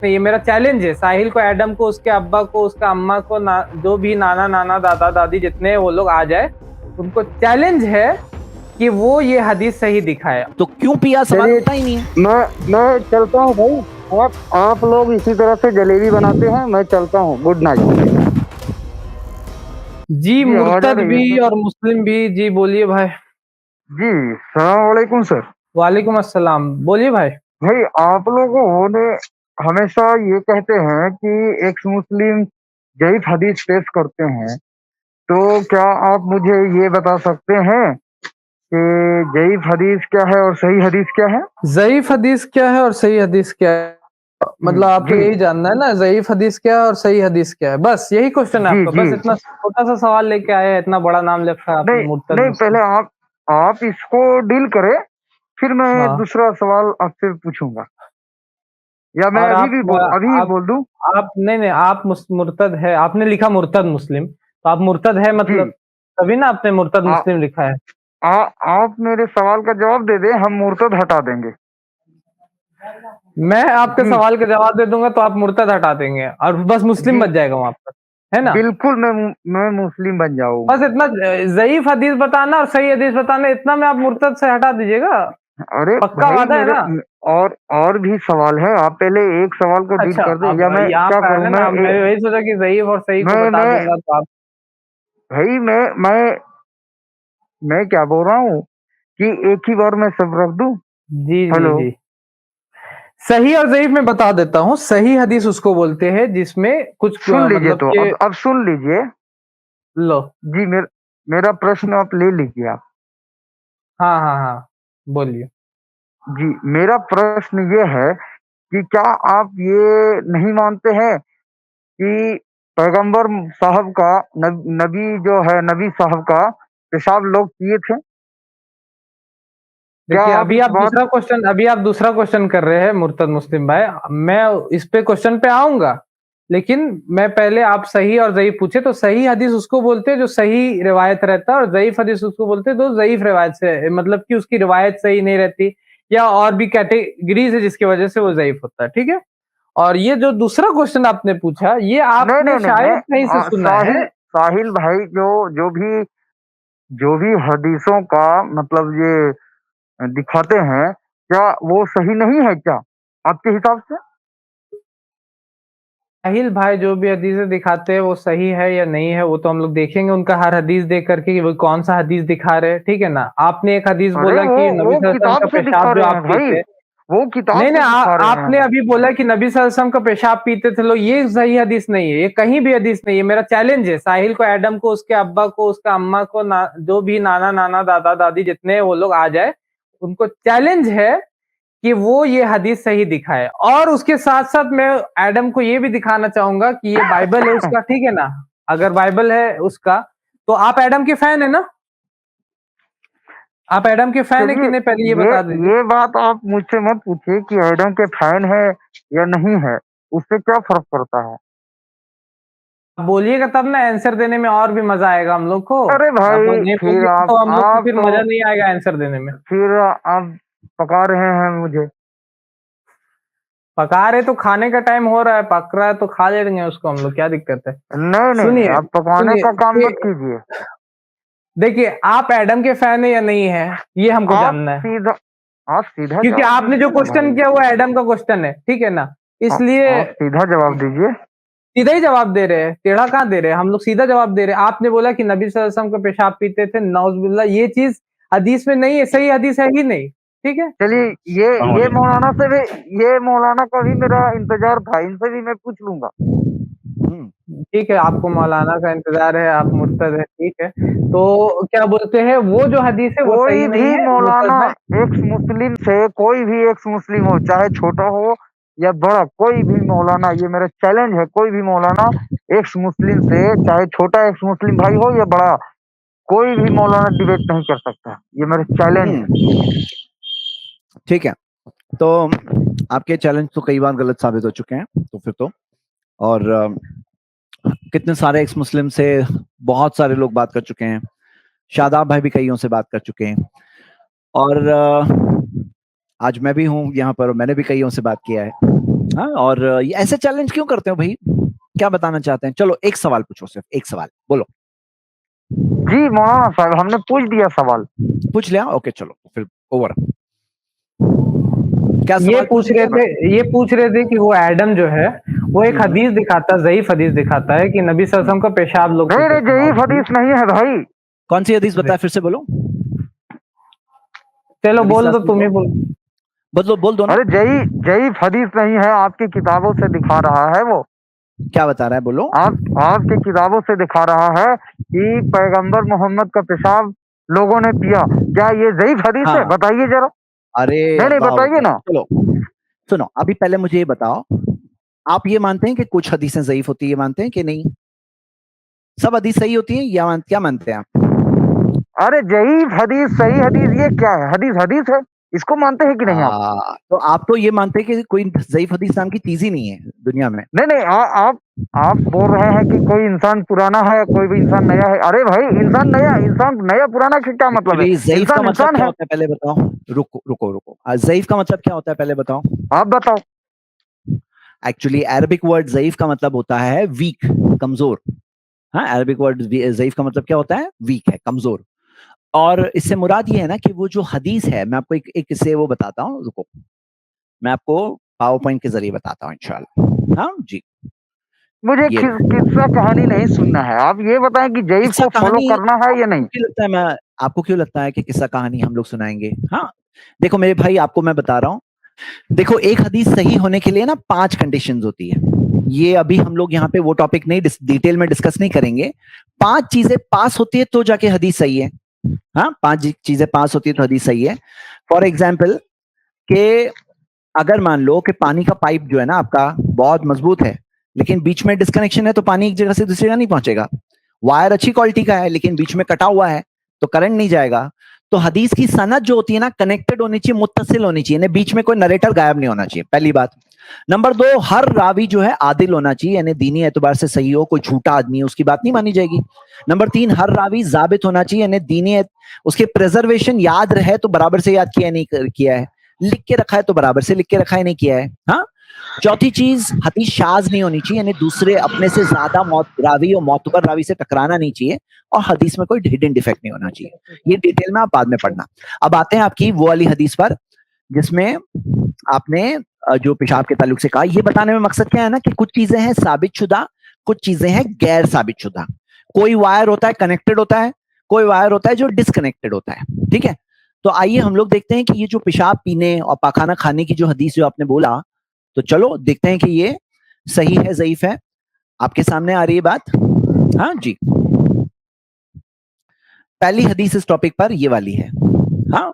ये मेरा चैलेंज है साहिल को, एडम को, उसके अब्बा को, उसका अम्मा को, जो भी नाना नाना दादा दादी जितने वो लोग आ जाए, उनको चैलेंज है कि वो ये हदीस सही दिखाए। तो क्यों पिया सवाल होता ही नहीं है। मैं चलता हूँ भाई, आप लोग इसी तरह से जलेबी बनाते हैं, मैं चलता हूँ। Good night. जी, आवाज आ मुर्तद रही भी है और मुस्लिम भी। जी बोलिए भाई। जी। सलाम वालेकुम सर। वालेकुम अस्सलाम, बोलिए भाई। भाई आप लोगों ने हमेशा ये कहते हैं कि एक्स मुस्लिम ज़ईफ हदीस पेश करते हैं, तो क्या आप मुझे ये बता सकते हैं कि ज़ईफ हदीस क्या है और सही हदीस क्या है? ज़ईफ हदीस क्या है और सही हदीस क्या है? मतलब आपको जी यही जानना है ना, ज़ईफ हदीस क्या है और सही हदीस क्या है? बस यही क्वेश्चन है जी आपका? जी। बस इतना छोटा सा सवाल लेके आए हैं, इतना बड़ा नाम लिखा है आपने, नहीं मुर्तद नहीं, मुस्लिम। पहले आप इसको डील करें, फिर मैं हाँ। दूसरा सवाल आपसे पूछूंगा, या मैं और अभी आप बोल दूं? आप नहीं नहीं, आप मुर्तद है, आपने लिखा मुर्तद मुस्लिम, तो आप मुर्तद है जी। मतलब, तभी ना आपने मुर्तद आ, मुस्लिम लिखा है। आ, आप मेरे सवाल का जवाब दे दें, हम मुर्तद हटा देंगे। मैं आपके जी सवाल का जवाब दे दूंगा तो आप मुर्तद हटा देंगे और बस मुस्लिम जी, बच जाएगा वहां पर, है ना? बिल्कुल मैं मुस्लिम बन बस जाऊंगा। इतना ज़ईफ हदीस बताना और सही हदीस बताना, इतना में आप मुर्तद से हटा दीजिएगा। अरे पक्का भाई वादा है मेरे ना? और भी सवाल है, आप पहले एक सवाल को डील अच्छा, कर दे, अब या मैं यहाँ क्या पे करूं? आना ना, मैं वही सोचा कि ज़ईफ और सही को बता मैं दूंगा तो आप। भाई मैं क्या बोल रहा हूँ कि एक ही बार में सब रख दूं। जी जी हेलो। जी। सही और ज़ईफ में बता देता हूँ। सही हदीस उसको बोलते हैं जिसमें कुछ सुन लीजिए, मतलब तो कि अब सुन लीजिए। लो। जी मेरा प्रश्न आप ले लीजिए आप। हाँ हाँ हाँ, बोलिए। जी, मेरा प्रश्न ये है कि क्या आप ये नहीं मानते हैं कि पैगंबर साहब का नबी जो है, नबी साहब का पेशाब लोग किए थे? क्या देखिए, आप इस बात? अभी आप दूसरा क्वेश्चन कर रहे हैं मुर्तद मुस्लिम भाई। मैं इस पे क्वेश्चन पे आऊंगा, लेकिन मैं पहले आप सही और ज़ईफ पूछे। तो सही हदीस उसको बोलते हैं जो सही रिवायत रहता है, और ज़ईफ हदीस उसको बोलते हैं जो ज़ईफ रिवायत से, मतलब कि उसकी रिवायत सही नहीं रहती, या और भी कैटेगरीज है जिसकी वजह से वो ज़ईफ होता है। ठीक है? और ये जो दूसरा क्वेश्चन आपने पूछा, ये नहीं आपने नहीं नहीं, शायद कहीं से सुना है। साहिल भाई, जो भी हदीसों का मतलब ये दिखाते हैं, क्या वो सही नहीं है क्या आपके हिसाब से? साहिल भाई जो भी हदीसें दिखाते हैं वो सही है या नहीं है, वो तो हम लोग देखेंगे उनका हर हदीस देख करके कि वो कौन सा हदीस दिखा रहे हैं। ठीक है ना? आपने एक हदीस अरे बोला कि नबी वो सल्लल्लाहु अलैहि वसल्लम का किताब से दिखा पेशाब जो रहे आप हैं भाई, पीते। वो किताब नहीं नहीं, से दिखा रहे हैं। आपने अभी बोला कि नबी सल्लल्लाहु अलैहि वसल्लम का पेशाब पीते थे लोग, ये सही हदीस नहीं है, ये कहीं भी हदीस नहीं है। मेरा चैलेंज है साहिल को, एडम को, उसके अब्बा को, उसका अम्मा को, जो भी नाना नाना दादा दादी जितने वो लोग आ जाए, उनको चैलेंज है कि वो ये हदीस सही दिखाए। और उसके साथ-साथ मैं एडम को ये भी दिखाना चाहूँगा कि ये बाइबल है उसका, ठीक है ना? अगर बाइबल है उसका, तो आप एडम के फैन हैं ना? आप एडम के फैन हैं चलिए, कि नहीं, पहले ये ये बता दीजिए? ये बात आप मुझसे मत पूछिए कि एडम के फैन है या नहीं है, उससे क्या फर्क पड़ता है? आप बोलिएगा तब ना, आंसर देने में और भी मज़ा आएगा हम लोग को। अरे आप भाई, नहीं फिर बोलिएगा तो हम लोग को फिर मज़ा नहीं आएगा आंसर देने में। आप पका रहे हैं मुझे। पका रहे तो खाने का टाइम हो रहा है, पक रहा है तो खा लेंगे उसको हम लोग, क्या दिक्कत है? नहीं नहीं नहीं, सुनिए, आप पकाने सुनिए का काम कि मत कीजिए। देखिए, आप एडम के फैन हैं या नहीं हैं, ये हमको आप जानना है। सीधा आप सीधा क्योंकि जवाब आपने जो दीजिए ना क्वेश्चन भाई। किया वो एडम का क्वेश्चन है, ठीक है ना? इसलिए आप सीधा जवाब दीजिए। सीधा ही जवाब दे रहे हैं, टेढ़ा कहाँ दे रहे हैं, हम लोग सीधा जवाब दे रहे हैं। आपने बोला कि नबी सल्लल्लाहु अलैहि वसल्लम का पेशाब पीते थे, नाउज़ुबिल्लाह, ये चीज़ हदीस में नहीं है, सही हदीस है ही नहीं, ठीक है? चलिए, ये मौलाना से भी, ये मौलाना का भी मेरा इंतजार था, इनसे भी मैं पूछ लूंगा। ठीक है, आपको मौलाना का इंतज़ार है, आप मुर्तद हैं, ठीक है। तो क्या बोलते हैं, वो जो हदीस है वो कोई सही नहीं भी है, मौलाना मुर्तद है। एक्स मुस्लिम से, कोई भी एक्स मुस्लिम हो, चाहे छोटा हो या बड़ा, कोई भी मौलाना, ये मेरा चैलेंज है, कोई भी मौलाना एक्स मुस्लिम से, चाहे छोटा एक्स मुस्लिम भाई हो या बड़ा, कोई भी मौलाना डिबेट नहीं कर सकता। ये मेरा चैलेंज है। ठीक है, तो आपके चैलेंज तो कई बार गलत साबित हो चुके हैं, तो फिर तो और कितने सारे एक्स मुस्लिम से बहुत सारे लोग बात कर चुके हैं, शादाब भाई भी कईयों से बात कर चुके हैं, और आज मैं भी हूं यहाँ पर, मैंने भी कईयों से बात किया है। हाँ, और ये ऐसे चैलेंज क्यों करते हो भाई? क्या बताना चाहते हैं? चलो एक सवाल पूछो, सिर्फ एक सवाल बोलो। जी मौलाना साहब, हमने पूछ दिया सवाल। पूछ लिया? ओके चलो फिर ओवर। क्या ये सवाल पूछ रहे थे, ये पूछ रहे थे कि वो एडम जो है वो एक हदीस दिखाता, ज़ईफ हदीस दिखाता है कि नबी सल्लल्लाहु अलैहि वसल्लम का पेशाब लोग नहीं पीते नहीं, थे। ज़ईफ हदीस नहीं है भाई। कौन सी हदीस बताया? फिर से बोलो। चलो नबी बोल दो, सल्लल्लाहु तुम ही अलैहि वसल्म बोल। बदलो, बोल दो ना। अरे ज़ईफ हदीस नहीं है, आपकी किताबों से दिखा रहा है वो। क्या बता रहा है? बोलो। आपकी किताबों से दिखा रहा है कि पैगंबर मोहम्मद का पेशाब लोगों ने पिया। क्या ये ज़ईफ हदीस है? हाँ, बताइए जरा। अरे नहीं नहीं, वाह बताइए वाह। ना। चलो सुनो, अभी पहले मुझे ये बताओ, आप ये मानते हैं कि कुछ हदीसें ज़ईफ होती है, ये मानते हैं कि नहीं? सब हदीस सही होती है या क्या मानते हैं आप? अरे ज़ईफ हदीस, सही हदीस, ये क्या है? हदीस हदीस है, इसको मानते हैं कि नहीं आप? तो आप तो ये मानते हैं कि कोई ज़ईफ हदीस नाम की चीज ही नहीं है दुनिया में। नहीं नहीं, आप बोल रहे हैं कि कोई इंसान पुराना है, कोई भी इंसान नया है। अरे भाई, इंसान नया पुराना का क्या मतलब है? एक्चुअली ज़ईफ का इंसान मतलब इंसान क्या है। होता है पहले बताओ। रुको रुको रुको, ज़ईफ का मतलब क्या होता है पहले बताओ। आप बताओ। एक्चुअली अरबिक वर्ड ज़ईफ का मतलब होता है वीक, कमजोर। हाँ, अरबिक वर्ड ज़ईफ का मतलब क्या होता है? वीक है, कमजोर। और इससे मुराद ये है ना कि वो जो हदीस है, मैं आपको एक इससे वो बताता हूँ, रुको मैं आपको पावर पॉइंट के जरिए बताता हूँ इंशाल्लाह। हाँ जी। मुझे ये किस्सा कहानी नहीं सुनना है, आप ये बताएं कि ज़ईफ किस्सा को फॉलो कहानी करना है या आपको नहीं। क्यों लगता है मैं आपको क्यों लगता है कि किस्सा कहानी हम लोग सुनाएंगे? हाँ, देखो मेरे भाई, आपको मैं बता रहा हूँ। देखो, एक हदीस सही होने के लिए ना 5 कंडीशंस होती है। ये अभी हम लोग यहाँ पे वो टॉपिक नहीं डिटेल में डिस्कस नहीं करेंगे। 5 चीजें पास होती है तो जाके हदीस सही है। हाँ, 5 चीजें पास होती है तो हदीस सही है। फॉर एग्जाम्पल के अगर मान लो कि पानी का पाइप जो है ना आपका बहुत मजबूत है, लेकिन बीच में डिस्कनेक्शन है, तो पानी एक जगह से दूसरी जगह नहीं पहुंचेगा। वायर अच्छी क्वालिटी का है लेकिन बीच में कटा हुआ है तो करंट नहीं जाएगा। तो हदीस की सनद जो होती है ना, कनेक्टेड होनी चाहिए, मुत्तसिल होनी चाहिए, यानी बीच में कोई नरेटर गायब नहीं होना चाहिए, पहली बात। नंबर 2, हर रावी जो है आदिल होना चाहिए, यानी दीनी एतबार से सही हो, कोई झूठा आदमी है उसकी बात नहीं मानी जाएगी। नंबर 3, हर रावी जाबित होना चाहिए, यानी उसके प्रिजर्वेशन याद रहे तो बराबर से याद किया नहीं किया है, लिख के रखा है तो बराबर से लिख के रखा है, नहीं किया है। हाँ। चौथी चीज, हदीस शाज नहीं होनी चाहिए, यानी दूसरे अपने से ज्यादा रावी और मोतबर रावी से टकराना नहीं चाहिए, और हदीस में कोई हिडन डिफेक्ट नहीं होना चाहिए। ये डिटेल में आप बाद में पढ़ना। अब आते हैं आपकी वो वाली हदीस पर जिसमें आपने जो पेशाब के ताल्लुक से कहा। ये बताने में मकसद क्या है ना कि कुछ चीजें हैं साबित शुदा, कुछ चीजें हैं गैर साबित शुदा। कोई वायर होता है कनेक्टेड होता है, कोई वायर होता है जो डिसकनेक्टेड होता है। ठीक है, तो आइए हम लोग देखते हैं कि ये जो पेशाब पीने और पाखाना खाने की जो हदीस जो आपने बोला, तो चलो देखते हैं कि ये सही है ज़ईफ है। आपके सामने आ रही है बात। हाँ जी, पहली हदीस इस टॉपिक पर ये वाली है। हाँ,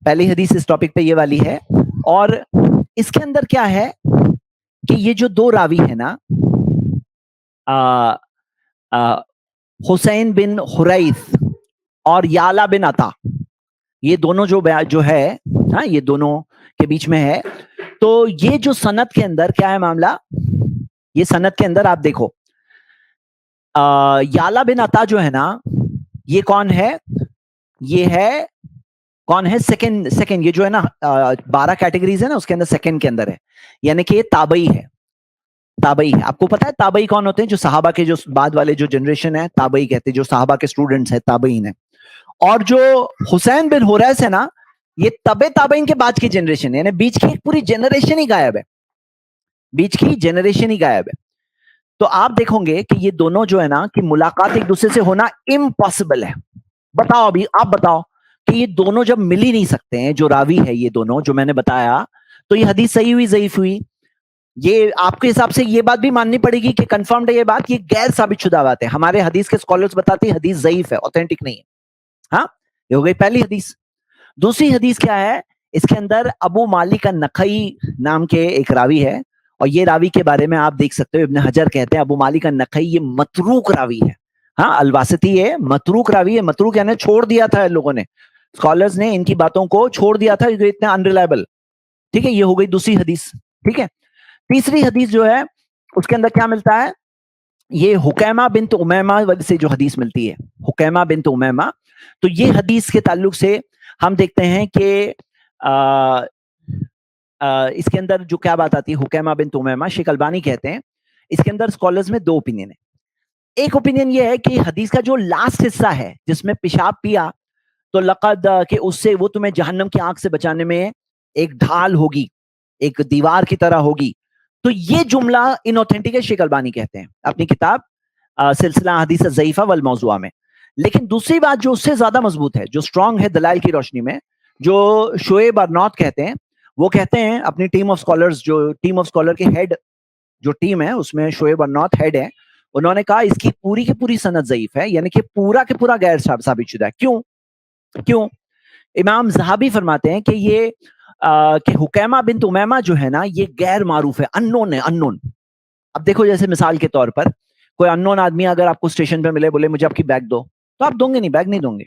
पहली हदीस इस टॉपिक पे ये वाली है, और इसके अंदर क्या है कि ये जो 2 रावी है ना, हुसैन बिन हुरैस और याला बिन अता, ये दोनों जो है, हाँ, ये दोनों के बीच में है। तो ये जो सनद के अंदर क्या है मामला, ये सनद के अंदर आप देखो, याला बिन अता जो है ना, ये कौन है? ये है कौन है? सेकंड ये जो है ना, 12 कैटेगरीज है ना, उसके अंदर सेकंड के अंदर है, यानी कि ये ताबई है। ताबई है, आपको पता है ताबई कौन होते हैं? जो सहाबा के जो बाद वाले जो जनरेशन है, ताबई कहते हैं, जो सहाबा के स्टूडेंट्स है ताबईन है। और जो हुसैन बिन हुरैस है ना, ये तबे ताबईन के बाद की जनरेशन है, यानी बीच की एक पूरी जनरेशन ही गायब है, बीच की जनरेशन ही गायब है। तो आप देखोगे कि ये दोनों जो है ना, कि मुलाकात एक दूसरे से होना इम्पॉसिबल है। बताओ, अभी आप बताओ कि ये दोनों जब मिल ही नहीं सकते हैं, जो रावी है ये दोनों जो मैंने बताया, तो ये हदीस सही हुई ज़ईफ हुई? ये आपके हिसाब से ये बात भी माननी पड़ेगी कि कंफर्म्ड है ये बात, ये गैर साबित शुदा बात है। हमारे हदीस के स्कॉलर्स बताते हैं हदीस ज़ईफ है, ऑथेंटिक नहीं है। हाँ, ये हो गई पहली हदीस। दूसरी हदीस क्या है? इसके अंदर अबू मालिक नखई नाम के एक रावी है, और ये रावी के बारे में आप देख सकते हो, इब्न हजर कहते हैं अबू मालिक नखई ये मतरूक रावी है। हाँ, अलवासती है, मतरूक रावी है। मतरूक यानी छोड़ दिया था लोगों ने, स्कॉलर्स ने इनकी बातों को छोड़ दिया था, इतने अनरिलायबल। ठीक है, ये हो गई दूसरी हदीस। ठीक है, तीसरी हदीस जो है उसके अंदर क्या मिलता है? ये हुकैमा बिन्त उमैमा से जो हदीस मिलती है, हुकैमा बिन्त उमैमा, तो ये हदीस के ताल्लुक से हम देखते हैं कि इसके अंदर जो क्या बात आती है, हुकैमा बिन तुमैमा, शेख अलबानी कहते हैं इसके अंदर स्कॉलर्स में दो ओपिनियन है। एक ओपिनियन ये है कि हदीस का जो लास्ट हिस्सा है जिसमें पेशाब पिया तो लक़द कि उससे वो तुम्हें जहन्नम की आग से बचाने में एक ढाल होगी, एक दीवार की तरह होगी, तो ये जुमला इनऑथेंटिक है, शेख अलबानी कहते हैं अपनी किताब सिलसिला हदीस ज़ईफ़ा वल मौज़ूआ में। लेकिन दूसरी बात जो उससे ज्यादा मजबूत है, जो स्ट्रांग है दलाइल की रोशनी में, जो शोएब अर्नौत कहते हैं, वो कहते हैं अपनी टीम ऑफ स्कॉलर्स, जो टीम ऑफ स्कॉलर के हेड जो टीम है उसमें शोएब अर्नौत हेड है, उन्होंने कहा इसकी पूरी की पूरी सनद ज़ईफ है, यानी कि पूरा के पूरा गैर साबित शुदा है। क्यों? इमाम ज़हाबी फरमाते हैं कि ये कि हुकैमा बिन उमैमा जो है ना, ये गैर मारूफ है, अननोन है, अननोन। अब देखो जैसे मिसाल के तौर पर कोई अननोन आदमी अगर आपको स्टेशन पे मिले, बोले मुझे आपकी बैग दो, तो आप दोगे नहीं, बैग नहीं दोगे।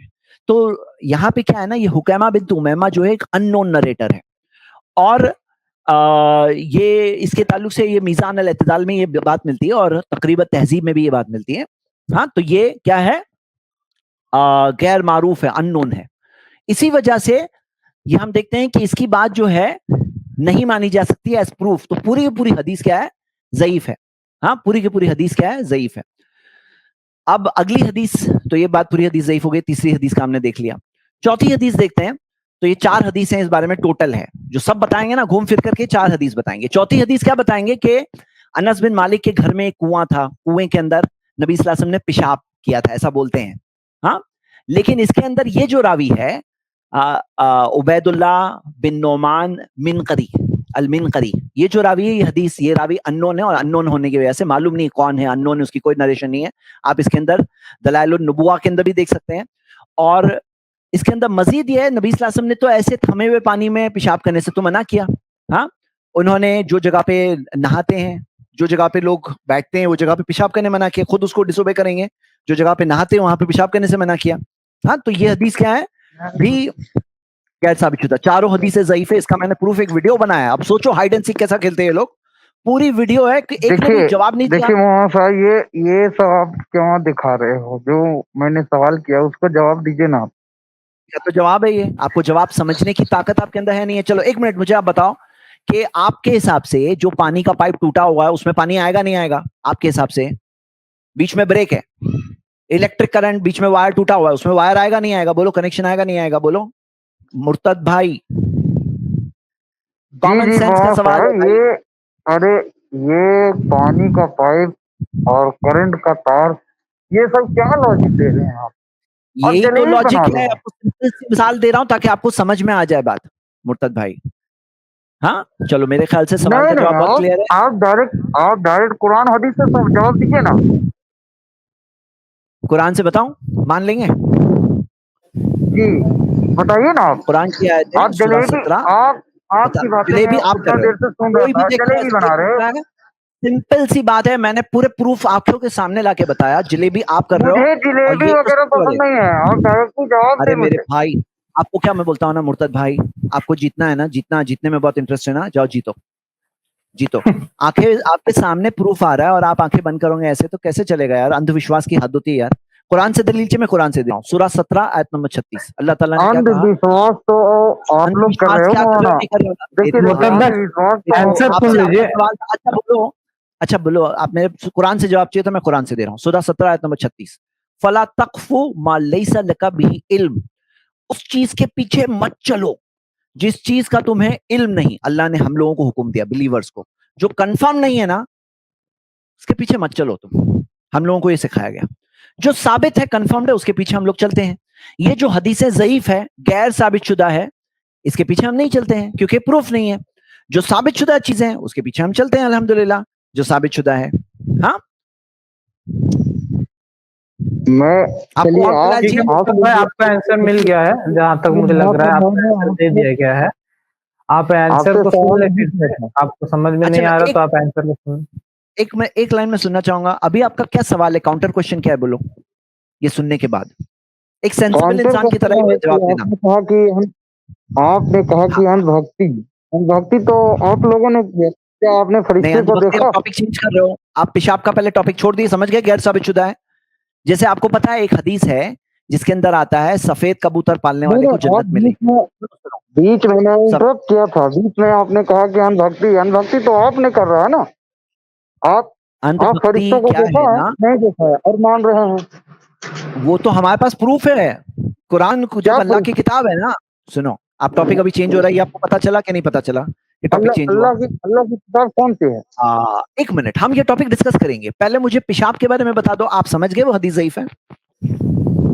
तो यहाँ पे क्या है ना, ये हुकैमा बिन उमैमा जो है एक अननोन नरेटर है, और ये इसके ताल्लुक से ये मीज़ान अल इत्तिदाल में ये बात मिलती है और तकरीबन तहजीब में भी ये बात मिलती है। हाँ, तो ये क्या है, गैर मारूफ है, अननोन है। इसी वजह से ये हम देखते हैं कि इसकी बात जो है नहीं मानी जा सकती है एज प्रूफ। तो पूरी की पूरी हदीस क्या है, ज़ईफ है। हाँ, पूरी की पूरी हदीस क्या है, ज़ईफ है। अब अगली हदीस, तो ये बात पूरी हदीस ज़ईफ हो गई, तीसरी हदीस का हमने देख लिया। चौथी हदीस देखते हैं, तो ये 4 हदीसें इस बारे में टोटल है, जो सब बताएंगे ना घूम फिर करके 4 हदीस बताएंगे। चौथी हदीस क्या बताएंगे कि अनस बिन मालिक के घर में एक कुआं था, कुएं के अंदर नबी सल्लल्लाहु अलैहि वसल्लम ने पेशाब किया था, ऐसा बोलते हैं। हाँ, लेकिन इसके अंदर ये जो रावी है उबैदुल्लाह बिन नोमान मिनकरी अल मिनकरी, ये जो रावी है, ये हदीस, ये रावी अननोन है, और अननोन होने की वजह से मालूम नहीं कौन है, अननोन है, उसकी कोई नरेशन नहीं है। आप इसके अंदर दलाइल नुबुवा के अंदर भी देख सकते हैं। और इसके अंदर मजीद ये है, नबी सल्लल्लाहु अलैहि वसल्लम ने तो ऐसे थमे हुए पानी में पेशाब करने से तो मना किया। हाँ, उन्होंने जो जगह पे नहाते हैं, जो जगह पे लोग बैठते हैं, वो जगह पे पेशाब करने मना किया, खुद उसको डिसोबे करेंगे। जो जगह पे नहाते हैं वहां पे पेशाब करने से मना किया। हाँ, तो ये हदीस क्या है, भी गैर साबित शुदा। चारों हदीसें ज़ईफ है, इसका मैंने प्रूफ एक वीडियो बनाया है। अब सोचो हाइड एंड सीक कैसा खेलते हैं ये लोग, पूरी वीडियो है कि एक ने भी जवाब नहीं दिया। देखिए मोहम्मद साहब, ये सब आप क्यों दिखा रहे हो? जो मैंने सवाल किया उसका जवाब दीजिए ना। क्या तो जवाब है ये, आपको जवाब समझने की ताकत आपके अंदर है नहीं है। चलो एक मिनट, मुझे आप बताओ कि आपके हिसाब से जो पानी का पाइप टूटा हुआ है उसमें पानी आएगा नहीं आएगा? आपके हिसाब से बीच में ब्रेक है, इलेक्ट्रिक करंट, बीच में वायर टूटा हुआ है, उसमें वायर आएगा नहीं आएगा? बोलो, कनेक्शन आएगा नहीं आएगा? बोलो मुर्तद भाई, कॉमन सेंस का सवाल है। ये अरे ये पानी का पाइप और करंट का तार, ये सब क्या लॉजिक दे रहे हैं आप? यही तो लॉजिक है, आपको सिंपल सी मिसाल दे रहा हूं ताकि आपको समझ में आ जाए बात, मुर्तद भाई। हाँ, चलो मेरे ख्याल से सवाल का जवाब बहुत क्लियर है। आप डायरेक्ट कुरान हदीस से सब जवाब दीजिए ना। कुरान से बताऊं, मान लेंगे? जी बताइए ना। आप कुरान की आयत है सूरह 17। आपकी बातें जलेबी आप कर रहे हो, कोई भी जलेबी बना रहे हो। सिंपल सी बात है, मैंने पूरे प्रूफ आंखों के सामने लाके बताया। जलेबी आप कर रहे हो, मुझे जलेबी वगैरह पसंद नहीं है, आप डायरेक्टली जवाब अरे मेरे भाई, आपको क्या मैं बोलता हूँ ना मुर्तद भाई, आपको जीतना है ना, जीतने में बहुत इंटरेस्ट है ना, जाओ जीतो। आंखें आपके सामने प्रूफ आ रहा है और आप आंखें बंद करोगे ऐसे, तो कैसे चलेगा यार? अंधविश्वास की हद होती है यार। कुरान से दलील चाहिए, मैं कुरान से दे रहा हूँ, सूरह 17 आयत नंबर 36। अल्लाह ताला ने क्या कहा? अंधविश्वास तो आप लोग कर रहे हो। अच्छा बोलो, आप मेरे कुरान से जवाब चाहिए तो मैं कुरान से दे रहा हूँ। सूरह 17 आयत नंबर 36, फला तक़फ़ु मा लैसा लका बिही इल्म, उस चीज के पीछे मत चलो जिस चीज का तुम्हें इल्म नहीं। अल्लाह ने हम लोगों को हुक्म दिया, बिलीवर्स को, जो कंफर्म नहीं है ना उसके पीछे मत चलो तुम। हम लोगों को ये सिखाया गया, जो साबित है, कंफर्म्ड है, उसके पीछे हम लोग चलते हैं। ये जो हदीसें ज़ईफ है, गैर साबित शुदा है, इसके पीछे हम नहीं चलते हैं क्योंकि प्रूफ नहीं है। जो साबित शुदा चीजें हैं उसके पीछे हम चलते हैं, अल्हम्दुलिल्लाह, जो साबित शुदा है। हाँ, आपका आंसर मिल गया है, जहां तक मुझे लग रहा है आपका आंसर दे दिया गया है। आप आंसर को सुन लेते, आपको समझ में नहीं आ रहा तो आप आंसर को सुन। एक लाइन में सुनना चाहूंगा, अभी आपका क्या सवाल है, काउंटर क्वेश्चन क्या है, बोलो ये सुनने के बाद। एक सेंसिबल इंसान की तरह जवाब देना। आपने कहा कि अंधभक्ति तो आप लोगों ने, क्या आपने फरिश्ते को देखा? टॉपिक चेंज कर रहे हो आप, पेशाब का पहले टॉपिक छोड़ दिए, समझ गए, गैर साबित शुदा है। जैसे आपको पता है एक हदीस है जिसके अंदर आता है सफेद कबूतर पालने वाले को जन्नत मिलेगी। बीच में मैं इंटरप्ट किया था, बीच में आपने कहा कि अनभक्ति तो आपने कर रहा है ना, आप अंधभक्ति फरिश्तों को क्या देखा है है? ना, नहीं देखा है और मान रहे हैं। वो तो हमारे पास प्रूफ है, कुरान जब क्या अल्लाह proof? की किताब है ना। सुनो, आप टॉपिक अभी चेंज हो रहा है, ये आपको पता चला कि नहीं पता चला ये टॉपिक चेंज हुआ? अल्लाह की किताब कौन सी है? एक मिनट, हम ये टॉपिक डिस्कस करेंगे, पहले मुझे पेशाब के बारे में बता दो। आप समझ गए वो हदीस ज़ईफ है?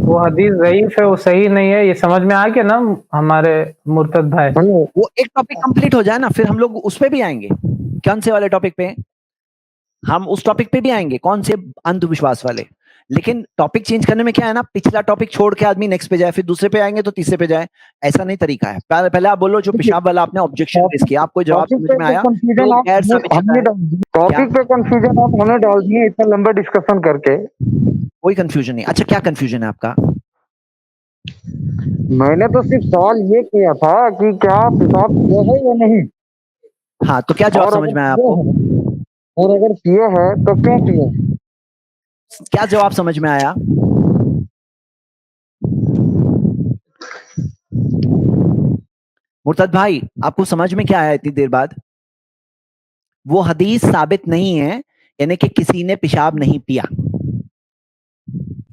वो हदीस ज़ईफ है, वो सही नहीं है, ये समझ में आ गया ना हमारे मुर्तद भाई। वो एक टॉपिक कंप्लीट हो जाए ना, फिर हम लोग उस पे भी आएंगे। कौन से वाले टॉपिक पे? हम उस टॉपिक पे भी आएंगे, कौन से? अंधविश्वास वाले। लेकिन टॉपिक चेंज करने में क्या है ना, पिछला टॉपिक छोड़ के आदमी नेक्स्ट पे जाए, फिर दूसरे पे आएंगे तो तीसरे पे जाए, ऐसा नहीं तरीका है। पहले आप बोलो, जो पेशाब वाला आपने ऑब्जेक्शन रेज किया, आपको जवाब समझ में आया? तो गैर साबित शुदा है। टॉपिक पे कंफ्यूजन आप हमें डाल दिए इतना लंबा डिस्कशन करके। कोई कंफ्यूजन नहीं। अच्छा, क्या कंफ्यूजन है आपका? मैंने तो सिर्फ सवाल ये किया था कि क्या पेशाब किया है या नहीं। हाँ, तो क्या जवाब समझ में आया आपको? और अगर पिए है तो क्यों पिए? क्या जवाब समझ में आया? मुर्तद भाई, आपको समझ में क्या आया इतनी देर बाद? वो हदीस साबित नहीं है, यानी कि किसी ने पेशाब नहीं पिया,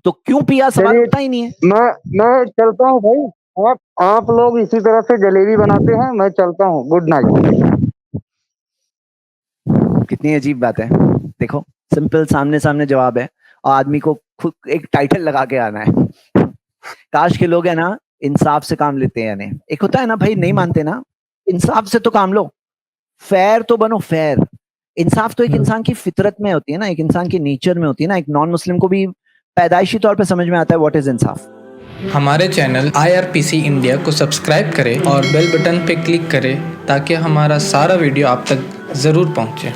तो क्यों पिया सवाल उठता ही नहीं है। मैं चलता हूँ भाई, आप लोग इसी तरह से जलेबी बनाते हैं, मैं चलता हूँ। Good night. कितनी अजीब बात है। देखो, सिंपल सामने सामने जवाब है और आदमी को खुद एक टाइटल लगा के आना है। काश के लोग है ना इंसाफ से काम लेते हैं। यानी एक होता है ना भाई, नहीं मानते ना, इंसाफ से तो काम लो, फेयर तो बनो, फेयर। इंसाफ तो एक इंसान की फितरत में होती है ना, एक इंसान की नेचर में होती है ना। एक नॉन मुस्लिम को भी पैदाइशी तौर पे समझ में आता है व्हाट इज इंसाफ। हमारे चैनल IRPC इंडिया को सब्सक्राइब करें और बेल बटन पे क्लिक करें ताकि हमारा सारा वीडियो आप तक ज़रूर पहुंचे।